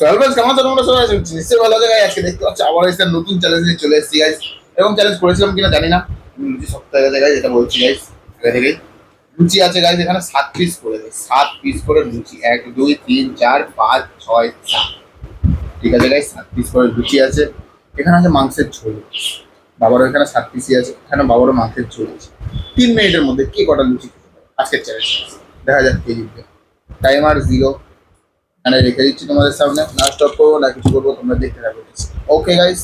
Guys কেমন আছো তোমরা সবাই? নিশ্চয়ই ভালো আছে গাইস। আজকে দেখতে পাচ্ছ আবার একটা নতুন চ্যালেঞ্জ নিয়ে চলে এসেছি গাইস। এবং চ্যালেঞ্জ করেছিলাম কিনা জানি না, লুচি সপ্তাহে গেছে গাইস, এটা বলছি গাইস আগে থেকেই। লুচি আছে গাইস এখানে 7 পিস করে, 7 পিস করে লুচি, 1 2 3 4 5 6 7। ঠিক আছে গাইস, 7 পিস করে লুচি আছে। এখানে আছে মাংসের ঝোল, বাবারও এখানে 7 পিসই আছে, এখানে বাবারও মাংসের ঝোল আছে। 3 মিনিটের মধ্যে কে কটা লুচি খেতে পারে আজকের চ্যালেঞ্জ, দেখা যাক কে জিতবে। টাইমার 0 এখানে রেখে দিচ্ছি তোমাদের সামনে, না স্টপ করবো না কিছু করবো, তোমরা দেখতে থাকো। ওকে গাইস,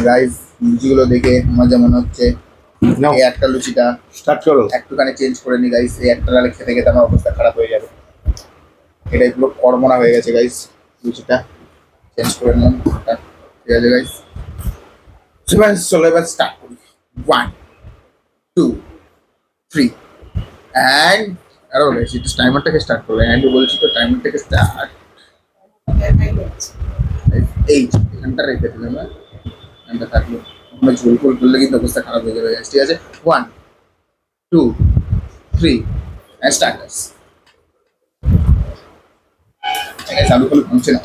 গাইস লুচিগুলো দেখে আমার যেমন হচ্ছে এই একটা লুচিটা স্টার্ট করো। একটুখানি চেঞ্জ করে নি গাইস, এই একটা ডালে খেতে খেতে আমার অবস্থা খারাপ হয়ে যাবে। এটাই পুরো কর্মনা হয়ে গেছে গাইস, লুচিটা চেঞ্জ করে নিলাম। ঠিক আছে গাইস, চলো এবার স্টার্ট করি। 1 2 3 অ্যান্ড আরো গাইস এটা টাইমারটাকে স্টার্ট করবে, অ্যান্ড বলছি তো টাইমারটাকে স্টার্ট। এই এখানটা রেখে দিলাম, এখানটা থাকলো, আমরা ঝোল ফোল করলে কিন্তু অবস্থা খারাপ হয়ে যাবে guys, ঠিক আছে। 1 2 3 অ্যান্ড স্টার্ট গাইস। চালু করলে ঘুমছে না।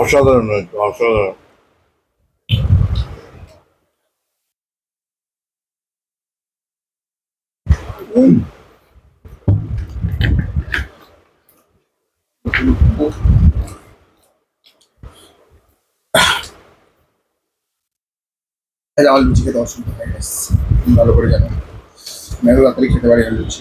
অসাধারণ হয়েছে, অসাধারণ। আমার লুচি খেতে অসুবিধা হয় guys, তুমি ভালো করে জানো, আমি এত তাড়াতাড়ি খেতে পারি না লুচি।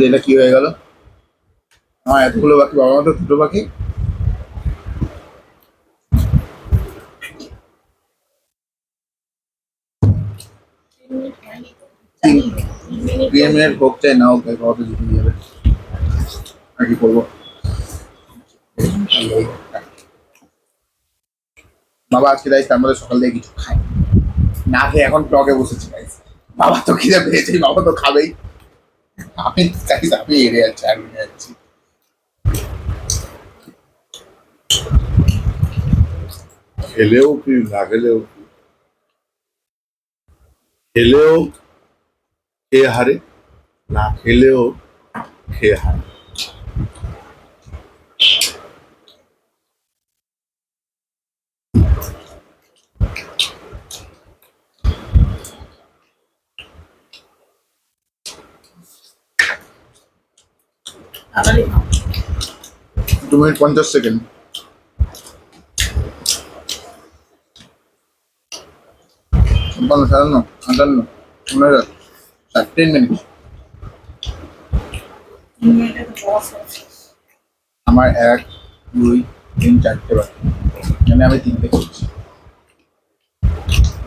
এটা কি হয়ে গেল? আমার এতগুলো বাকি, বাবা মা তো দুটো বাকি। তিন 3 মিনিট হোক চাই না হোক, বাবা তো জিতে যাবে, আর কি করবো। বাবা আজকে যাই তার মধ্যে সকাল থেকে কিছু খায় না, খেয়ে এখন টকে বসেছে গাইস। বাবা তো খিদে পেয়েছে, বাবা তো খাবেই। আমি গাইস আমি এড়ে যাচ্ছি, আর এড়ে যাচ্ছি। খেলেও কি না খেলেও কি, খেলেও খেয়ে হারে, না খেলেও খেয়ে হারে। তাড়াতাড়ি খাও। 2 মিনিট 50 সেকেন্ড। ছাপ্পান্ন, 57, 58, 59, 60, 10 মিনিট। আমার 1 2 3 4টে বাকি, মানে আমি 3টে খেয়েছি।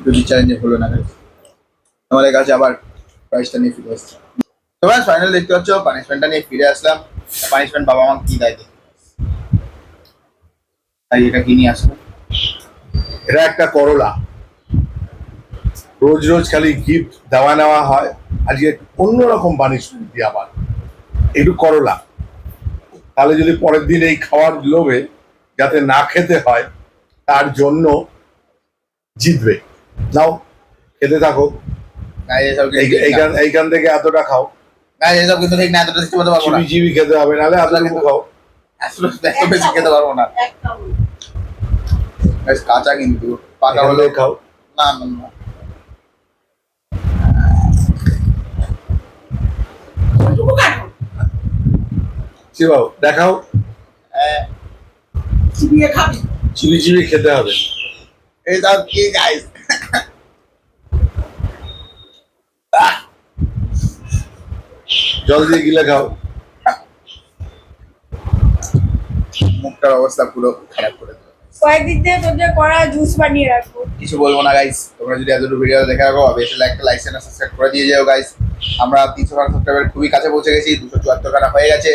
যদি চ্যালেঞ্জে হলো না guys, আমাদের কাছে আবার প্রাইসটা নিয়ে ফিরে আসছে। তো ব্যাস ফাইনাল দেখতে পাচ্ছ, পানিশমেন্টটা নিয়ে ফিরে আসলাম। পানিশমেন্ট বাবা আমাকে কি দেয় দেখি। তাই এটা কি নিয়ে আসলো? এটা একটা করলা। রোজ রোজ খালি গিফট দেওয়া নেওয়া হয়, আজকে অন্যরকম পানিশমেন্ট দিয়ে আবার একটু করলা। তাহলে যদি পরের দিন এই খাওয়ার লোভে যাতে না খেতে হয়, তার জন্য জিতবে। নাও খেতে থাকো, গাইস এইখান থেকে এতটা খাও। গাইস এসব কিন্তু ঠিক না, এতটা দেখতে পারবো না, চিবি চিবি খেতে হবে, নাহলে এতটুকু খাও। আসলে এত বেশি খেতে পারবো না গাইস, কাঁচা কিন্তু পাকা এখান হলে থেকে খাও। না না না চিবাও, দেখাও। চিবিয়ে খাবি। চিবি চিবি খেতে হবে। এই সব কি গাইস, জল দিয়ে গিলে খাও। মুখটার অবস্থা পুরো খারাপ করে দিল। কয়েকদিন থেকে তোদের করা জুস বানিয়ে রাখবো। কিছু বলবো না গাইস, তোমরা যদি এতটুকু ভিডিও দেখে রাখো অবশ্যই একটা লাইক চ্যানেল সাবস্ক্রাইব করে দিয়ে যাও গাইস। আমরা 300 সাবস্ক্রাইবার খুবই কাছে পৌঁছে গেছি, 274 খানা হয়ে গেছে,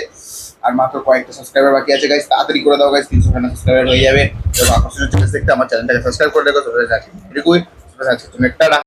আর মাত্র কয়েকটা সাবস্ক্রাইবার বাকি আছে গাইস, তাড়াতাড়ি করে দাও গাইস, 300 খানা সাবস্ক্রাইবার হয়ে যাবে। এবং আকর্ষণীয় চ্যানেল দেখতে আমার চ্যানেলটাকে সাবস্ক্রাইব করে দেখো, তোমরা জানি এটুকুই। তোমরা আজকের জন্য একটা